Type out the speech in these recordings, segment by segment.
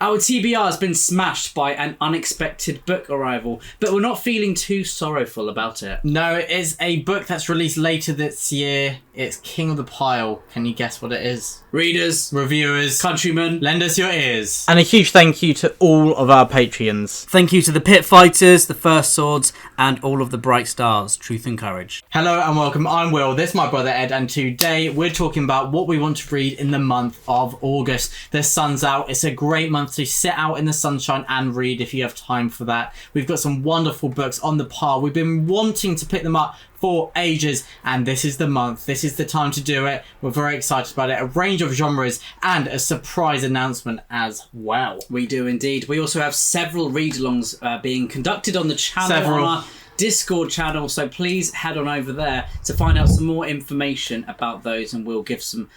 Our TBR has been smashed by an unexpected book arrival, but we're not feeling too sorrowful about it. No, it is a book that's released later this year. It's King of the Pile. Can you guess what it is? Readers, Reviewers, countrymen, lend us your ears. And a huge thank you to all of our Patreons. Thank you to the Pit Fighters, the First Swords, and all of the Bright Stars. Truth and courage. Hello and welcome. I'm Will. This is my brother Ed, and today we're talking about what we want to read in the month of August. The sun's out. It's a great month to sit out in the sunshine and read if you have time for that. We've got some wonderful books on the pile. We've been wanting to pick them up for ages, and this is the month. This is the time to do it. We're very excited about it. A range of genres and a surprise announcement as well. We do indeed. We also have several read-alongs being conducted on the channel. Several. On our Discord channel, so please head on over there to find out some more information about those, and we'll give some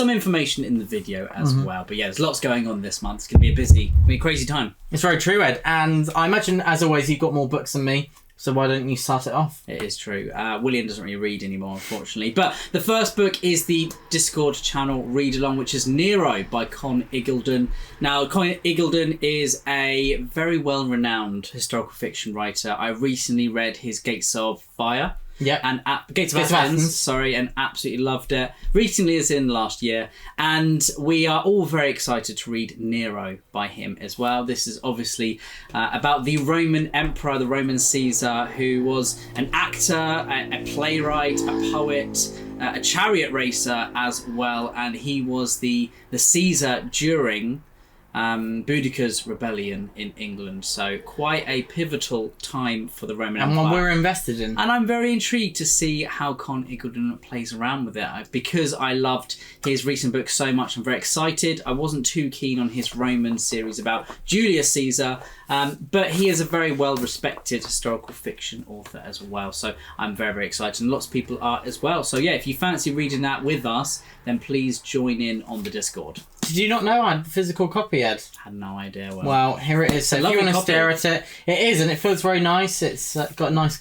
information in the video as well. But yeah, there's lots going on this month. It's gonna be a crazy time. It's very true, Ed, and I imagine as always you've got more books than me, so why don't you start it off? It is true. William doesn't really read anymore, unfortunately. But the first book is the Discord channel read-along, which is Nero by Conn Iggulden. Now, Conn Iggulden is a very well-renowned historical fiction writer. I recently read his Gates of Fire. Yeah, and Gates of Athens, and absolutely loved it. Recently, as in last year, and we are all very excited to read Nero by him as well. This is obviously about the Roman emperor, the Roman Caesar, who was an actor, a playwright, a poet, a chariot racer as well, and he was the Caesar during Boudicca's rebellion in England. So quite a pivotal time for the Roman Empire. And one we're invested in. And I'm very intrigued to see how Conn Iggulden plays around with it. Because I loved his recent book so much, I'm very excited. I wasn't too keen on his Roman series about Julius Caesar, but he is a very well-respected historical fiction author as well. So I'm very, very excited. And lots of people are as well. So yeah, if you fancy reading that with us, then please join in on the Discord. Did you not know I had the physical copy, Ed? Had no idea. Well, here it is. So if you want to stare at it, it is, and it feels very nice. It's got a nice,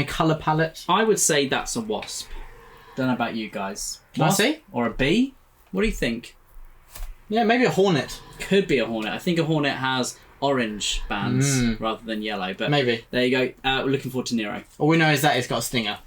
colour palette. I would say that's a wasp. Don't know about you guys. Can I see? Or a bee? What do you think? Yeah, maybe a hornet. Could be a hornet. I think a hornet has orange bands rather than yellow. But maybe. There you go. We're looking forward to Nero. All we know is that it's got a stinger.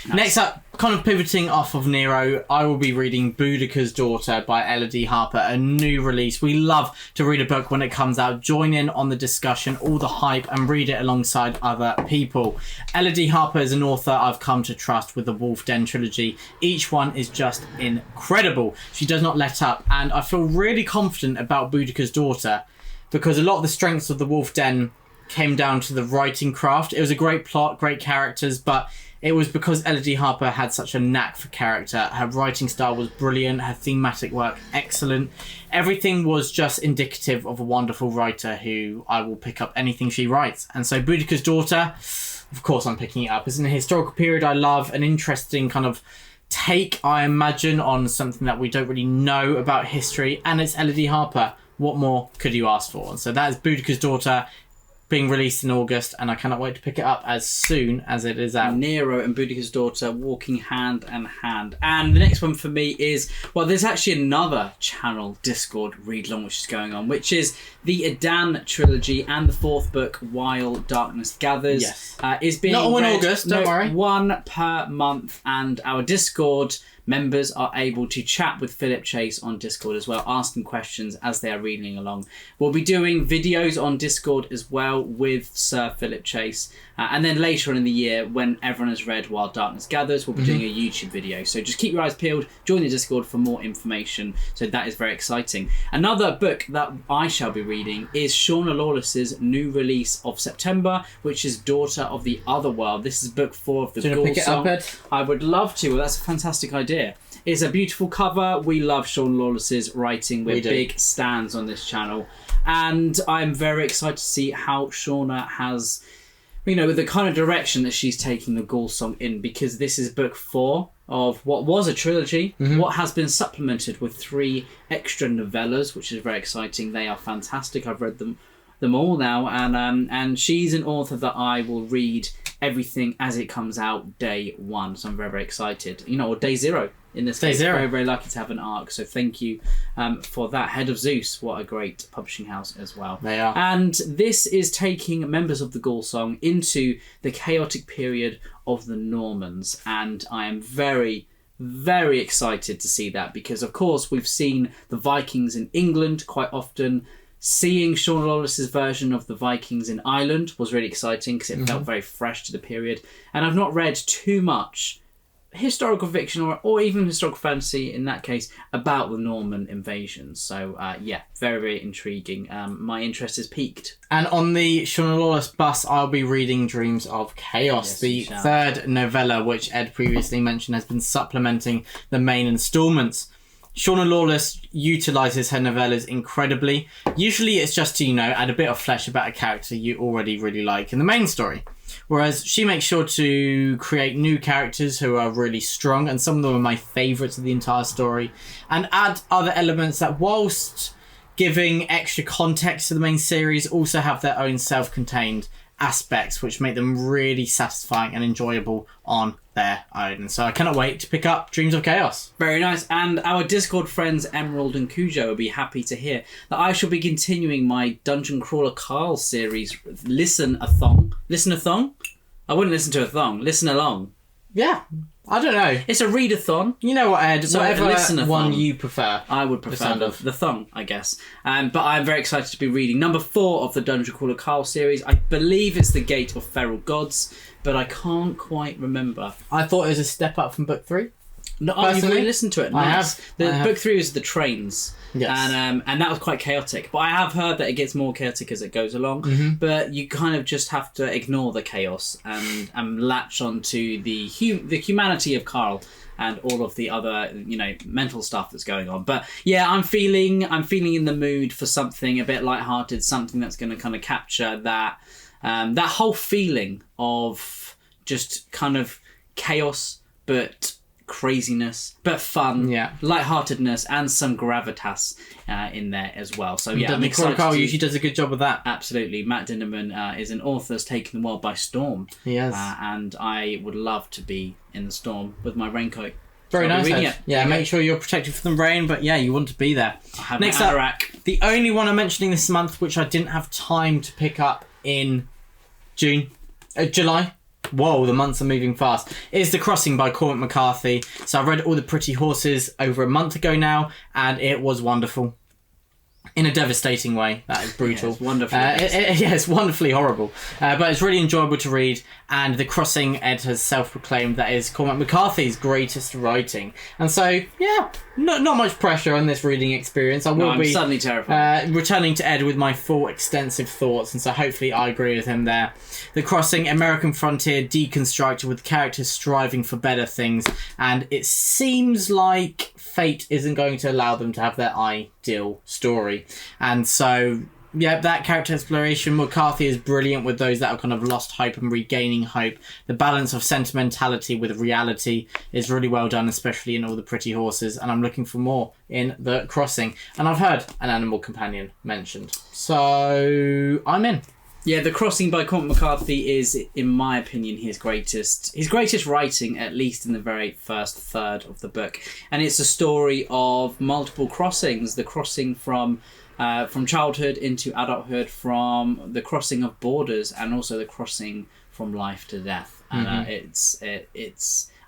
Nice. Next up, kind of pivoting off of Nero, I will be reading Boudicca's Daughter by Elodie Harper, a new release. We love to read a book when it comes out, join in on the discussion, all the hype, and read it alongside other people. Elodie Harper is an author I've come to trust with the Wolf Den trilogy. Each one is just incredible. She does not let up, and I feel really confident about Boudicca's Daughter because a lot of the strengths of the Wolf Den came down to the writing craft. It was a great plot, great characters, but it was because Elodie Harper had such a knack for character. Her writing style was brilliant, her thematic work excellent. Everything was just indicative of a wonderful writer who I will pick up anything she writes. And so Boudicca's Daughter, of course I'm picking it up. It's in a historical period I love, an interesting kind of take, I imagine, on something that we don't really know about history, and it's Elodie Harper. What more could you ask for? And so that is Boudicca's Daughter, being released in August, and I cannot wait to pick it up as soon as it is out. Nero and Boudicca's Daughter walking hand in hand. And the next one for me is, well, there's actually another channel Discord read-along which is going on, which is the Edan trilogy and the fourth book, While Darkness Gathers. Yes. Is being not all in read, August, don't worry. One per month, and our Discord members are able to chat with Philip Chase on Discord as well, asking questions as they are reading along. We'll be doing videos on Discord as well with Sir Philip Chase. And then later on in the year, when everyone has read While Darkness Gathers, we'll be doing a YouTube video. So just keep your eyes peeled, join the Discord for more information. So that is very exciting. Another book that I shall be reading is Shauna Lawless's new release of September, which is Daughter of the Otherworld. This is book 4 of the Do you want to pick it up, Ed? I would love to. Well, that's a fantastic idea. It's a beautiful cover. We love Shauna Lawless's writing. We're big stans on this channel. And I'm very excited to see how Shauna has, with the kind of direction that she's taking the Ghoul Song in, because this is book 4 of what was a trilogy, what has been supplemented with 3 extra novellas, which is very exciting. They are fantastic. I've read them all now, and she's an author that I will read everything as it comes out day 1. So I'm very, very excited. Or day 0 in this Day case. zero. Very, very lucky to have an arc. So thank you for that. Head of Zeus, what a great publishing house as well. They are. And this is taking members of the Gaul Song into the chaotic period of the Normans. And I am very, very excited to see that because, of course, we've seen the Vikings in England quite often. Seeing Shauna Lawless's version of the Vikings in Ireland was really exciting because it felt very fresh to the period. And I've not read too much historical fiction or even historical fantasy in that case about the Norman invasions. So yeah, very, very intriguing. My interest is piqued. And on the Shauna Lawless bus, I'll be reading Dreams of Chaos, the third novella, which Ed previously mentioned has been supplementing the main instalments. Shauna Lawless utilises her novellas incredibly. Usually it's just to, add a bit of flesh about a character you already really like in the main story. Whereas she makes sure to create new characters who are really strong, and some of them are my favourites of the entire story, and add other elements that, whilst giving extra context to the main series, also have their own self-contained aspects which make them really satisfying and enjoyable on their own. And so I cannot wait to pick up Dreams of Chaos. Very nice. And our Discord friends Emerald and Cujo will be happy to hear that I shall be continuing my Dungeon Crawler Carl series, Listen-a-thong. Listen-a-thong? I wouldn't listen to a thong. Listen along. Yeah, I don't know. It's a readathon. You know what, Ed? So whatever one you prefer. I would prefer the thong, I guess. But I'm very excited to be reading number 4 of the Dungeon Crawler Carl series. I believe it's The Gate of Feral Gods, but I can't quite remember. I thought it was a step up from book 3. No, you've really listened to it. Nice. I have. Book 3 is the trains. Yes. And that was quite chaotic. But I have heard that it gets more chaotic as it goes along. But you kind of just have to ignore the chaos and latch onto the humanity of Carl and all of the other, mental stuff that's going on. But yeah, I'm feeling in the mood for something a bit lighthearted, something that's going to kind of capture that whole feeling of just kind of chaos, but craziness, but fun, lightheartedness, and some gravitas in there as well. So yeah, I'm excited. Carl usually does a good job with that. Absolutely. Matt Dinniman is an author that's taken the world by storm. He has. And I would love to be in the storm with my raincoat. Very nice. Yeah, make sure you're protected from the rain, but yeah, you want to be there. Next up, the only one I'm mentioning this month, which I didn't have time to pick up in July. Whoa, the months are moving fast. Is The Crossing by Cormac McCarthy. So I read All the Pretty Horses over a month ago now, and it was wonderful. In a devastating way. That is brutal. Yeah, it's wonderfully it's wonderfully horrible. But it's really enjoyable to read. And The Crossing, Ed has self-proclaimed that is Cormac McCarthy's greatest writing. And so, yeah, not much pressure on this reading experience. I'm suddenly terrified. Returning to Ed with my full extensive thoughts. And so hopefully I agree with him there. The Crossing, American frontier deconstructed with characters striving for better things. And it seems like fate isn't going to allow them to have their ideal story. And so, yeah, that character exploration, McCarthy is brilliant with those that have kind of lost hope and regaining hope. The balance of sentimentality with reality is really well done, especially in All the Pretty Horses, and I'm looking for more in The Crossing. And I've heard an animal companion mentioned, so I'm in. Yeah, The Crossing by Cormac McCarthy is, in my opinion, his greatest writing, at least in the very first third of the book. And it's a story of multiple crossings, the crossing from childhood into adulthood, from the crossing of borders, and also the crossing from life to death. And it's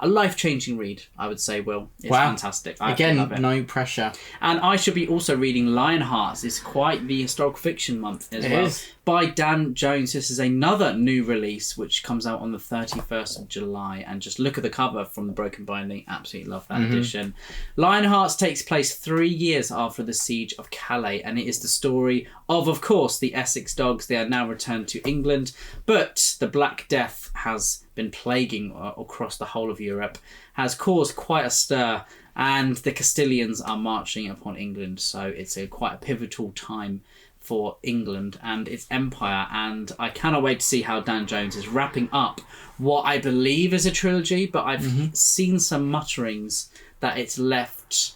a life-changing read, I would say, Will. It's fantastic. Again, no pressure. And I should be also reading Lionhearts. It's quite the historical fiction month as well. Is. By Dan Jones. This is another new release which comes out on the 31st of July. And just look at the cover from the Broken Binding. Absolutely love that edition. Lionhearts takes place 3 years after the siege of Calais. And it is the story of course, the Essex dogs. They are now returned to England. But the Black Death has been plaguing across the whole of Europe, has caused quite a stir, and the Castilians are marching upon England. So it's quite a pivotal time for England and its empire, and I cannot wait to see how Dan Jones is wrapping up what I believe is a trilogy, but I've seen some mutterings that it's left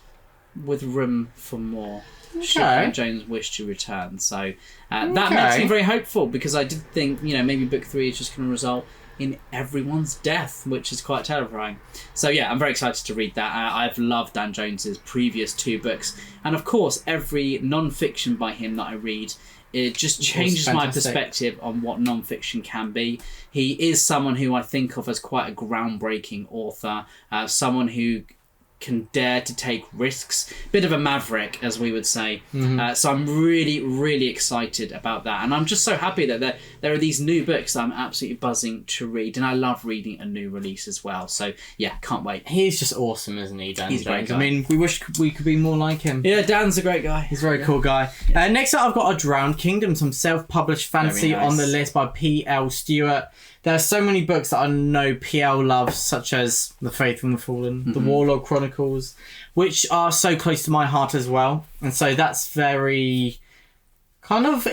with room for more. Should Dan Jones wish to return. So that makes me very hopeful, because I did think, maybe book 3 is just going to result in everyone's death, which is quite terrifying. So yeah, I'm very excited to read that. I've loved Dan Jones's previous 2 books, and of course every non-fiction by him that I read, it just changes my perspective on what non-fiction can be. He is someone who I think of as quite a groundbreaking author, someone who can dare to take risks, bit of a maverick, as we would say. So I'm really, really excited about that, and I'm just so happy that there are these new books that I'm absolutely buzzing to read, and I love reading a new release as well. So yeah, can't wait. He's just awesome, isn't he, Dan? He's a great guy. I mean, we wish we could be more like him. Yeah, Dan's a great guy. He's a very cool guy. Next up, I've got A Drowned Kingdom, some self-published fantasy on the list by P.L. Stuart. There are so many books that I know PL loves, such as The Faithful and the Fallen, The Warlord Chronicles, which are so close to my heart as well. And so that's very kind of...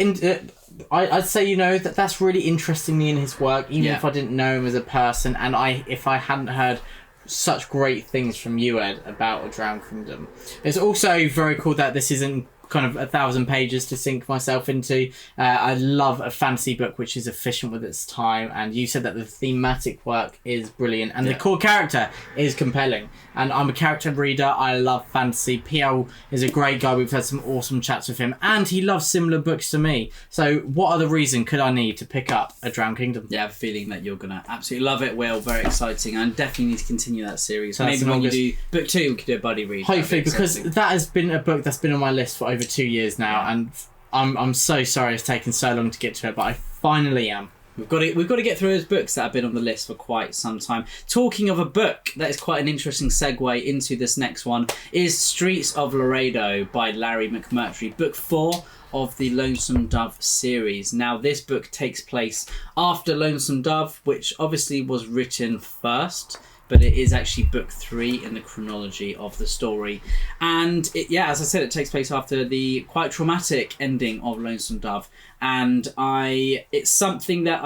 I'd say, you know, that's really interesting me in his work, even if I didn't know him as a person, and if I hadn't heard such great things from you, Ed, about A Drowned Kingdom. It's also very cool that this isn't kind of 1,000 pages to sink myself into. I love a fantasy book which is efficient with its time, and you said that the thematic work is brilliant and the core character is compelling, and I'm a character reader. I love fantasy. PL is a great guy. We've had some awesome chats with him, and he loves similar books to me. So what other reason could I need to pick up A Drowned Kingdom? Yeah, I have a feeling that you're gonna absolutely love it, Will. Very exciting, and definitely need to continue that series. So maybe when you do book 2 we could do a buddy read. Hopefully, because that has been a book that's been on my list for over 2 years now, and I'm so sorry it's taken so long to get to it, but I finally am. We've got to get through those books that have been on the list for quite some time. Talking of a book, that is quite an interesting segue into this next one, is Streets of Laredo by Larry McMurtry, book 4 of the Lonesome Dove series. Now, this book takes place after Lonesome Dove, which obviously was written first, but it is actually book 3 in the chronology of the story. And as I said, it takes place after the quite traumatic ending of Lonesome Dove. And it's something that,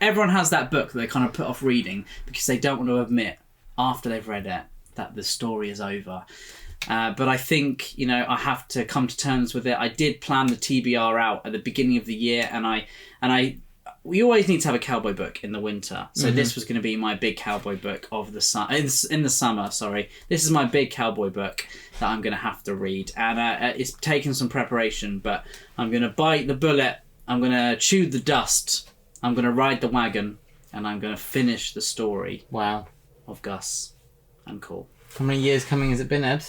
everyone has that book that they kind of put off reading because they don't want to admit, after they've read it, that the story is over. But I think, I have to come to terms with it. I did plan the TBR out at the beginning of the year, and we always need to have a cowboy book in the winter. So this was going to be my big cowboy book of the in the summer. Sorry, this is my big cowboy book that I'm going to have to read, and it's taken some preparation. But I'm going to bite the bullet. I'm going to chew the dust. I'm going to ride the wagon, and I'm going to finish the story. Wow, of Gus and Cole. How many years coming has it been, Ed?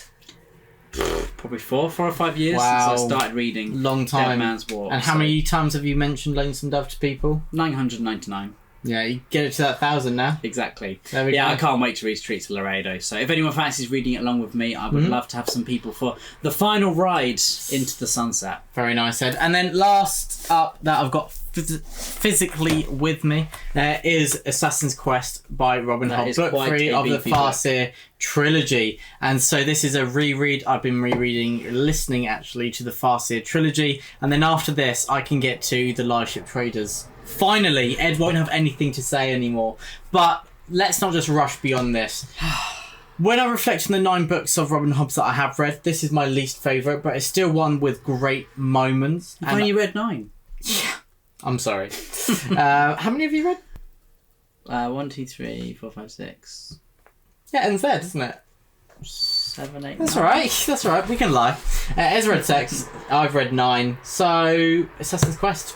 Probably 4 or 5 years since I started reading. Long time. Dead Man's War. And how many times have you mentioned Lonesome Dove to people? 999. Yeah, you get it to that 1,000 now. Exactly. There we go. I can't wait to read Streets of Laredo. So if anyone fancies reading it along with me, I would love to have some people for the final ride into the sunset. Very nice, Ed. And then last up that I've got physically with me is Assassin's Quest by Robin Hobb, book 3 of the Farseer trilogy. And so this is a reread. I've been listening actually to the Farseer trilogy, and then after this I can get to the Live Ship Traders. Finally, Ed won't have anything to say anymore, but let's not just rush beyond this. When I reflect on the 9 books of Robin Hobb that I have read, this is my least favourite, but it's still one with great moments. You've only read 9? Yeah. I'm sorry. How many have you read? 1, 2, 3, 4, 5, 6. Yeah, ends there, doesn't it? 7, 8, That's 9. alright. That's alright. We can lie. Ezra read 6. I've read 9. So, Assassin's Quest,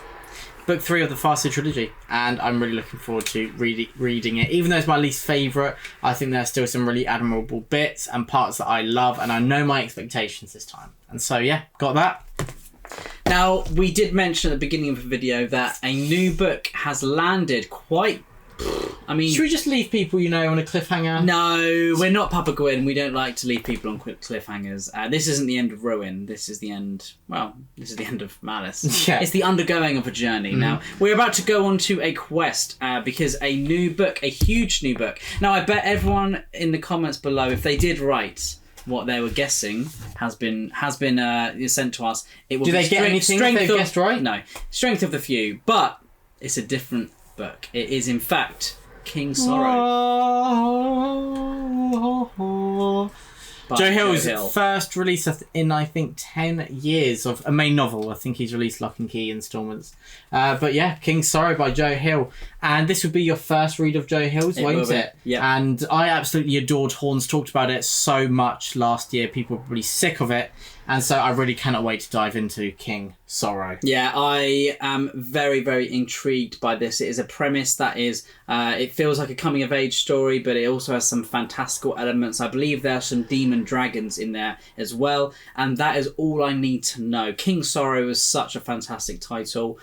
book 3 of the Farseer trilogy, and I'm really looking forward to reading it. Even though it's my least favourite, I think there's still some really admirable bits and parts that I love, and I know my expectations this time. And so, got that. Now, we did mention at the beginning of the video that a new book has landed quite... should we just leave people, on a cliffhanger? No, we're not Papa Gwynne. We don't like to leave people on quick cliffhangers. This isn't the end of Ruin. This is the end... Well, this is the end of Malice. Yeah. It's the undergoing of a journey. Now, we're about to go on to a quest because a new book, a huge new book. Now, I bet everyone in the comments below, if they did write what they were guessing, has been sent to us. It will Do they get anything if they've guessed right? No. Strength of the Few. But it's a different book. It is, in fact, King Sorrow Joe Hill's first release in, I think, 10 years of a main novel. I think he's released Lock and Key installments. But yeah, King's Sorrow by Joe Hill. And this would be your first read of Joe Hill's, won't it? Yeah. And I absolutely adored Horns. Talked about it so much last year. People were really sick of it. And so I really cannot wait to dive into King Sorrow. Yeah, I am very, very intrigued by this. It is a premise that is, it feels like a coming-of-age story, but it also has some fantastical elements. I believe there are some demon dragons in there as well, and that is all I need to know. King Sorrow is such a fantastic title.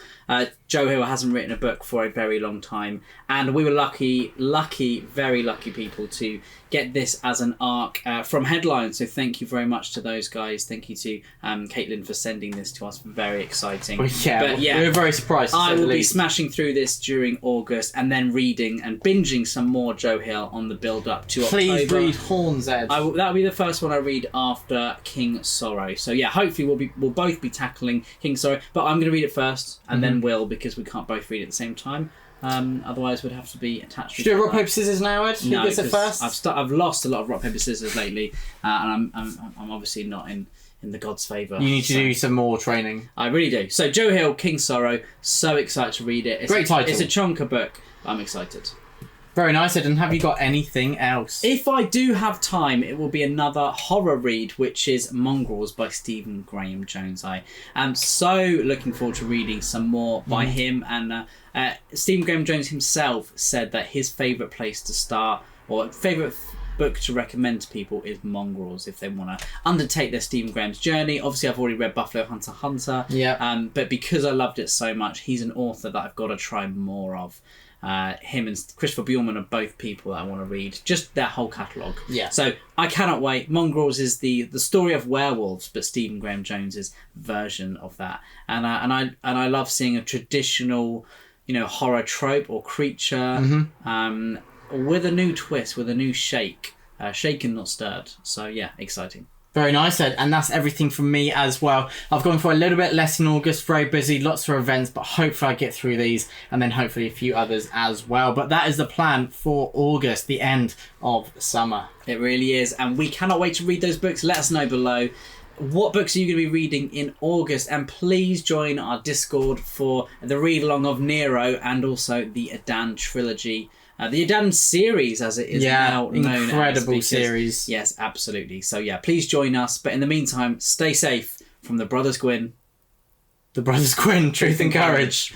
Joe Hill hasn't written a book for a very long time, and we were lucky, very lucky people to get this as an arc from Headline. So thank you very much to those guys. Thank you to Caitlin for sending this to us. Very exciting. We were very surprised. I will be smashing through this during August and then reading and binging some more Joe Hill on the build up to October. Please read Horns, Ed. That'll be the first one I read after King Sorrow. So yeah, hopefully we'll both be tackling King Sorrow, but I'm going to read it first and then Will, because we can't both read it at the same time. Otherwise, we'd have to be attached. Should we do rock paper scissors now, Ed? Who gets it first? I've lost a lot of rock paper scissors lately, and I'm obviously not in the God's favour. You need to do some more training. I really do. So Joe Hill, King Sorrow. So excited to read it. Great title. It's a chonker book. I'm excited. Very nice, Ed. And have you got anything else? If I do have time, it will be another horror read, which is Mongrels by Stephen Graham Jones. I am so looking forward to reading some more by him. And Stephen Graham Jones himself said that his favourite place to start, or favourite book to recommend to people, is Mongrels if they want to undertake their Stephen Graham's journey. Obviously, I've already read Buffalo Hunter Hunter. Yeah. But because I loved it so much, he's an author that I've got to try more of. Him and Christopher Bjornman are both people that I want to read, just their whole catalogue. Yeah. So I cannot wait. Mongrels is the story of werewolves, but Stephen Graham Jones's version of that. And I love seeing a traditional, horror trope or creature with a new twist, with a new shake, shaken not stirred. So yeah, exciting. Very nice, Ed. And that's everything from me as well. I've gone for a little bit less in August, very busy, lots of events, but hopefully I get through these and then hopefully a few others as well. But that is the plan for August, the end of summer. It really is. And we cannot wait to read those books. Let us know below. What books are you going to be reading in August? And please join our Discord for the read-along of Nero and also the Edan trilogy. The Edan series, as it is now known as. Incredible series. Yes, absolutely. So yeah, please join us. But in the meantime, stay safe from the Brothers Gwynne. The Brothers Gwynne, truth and courage.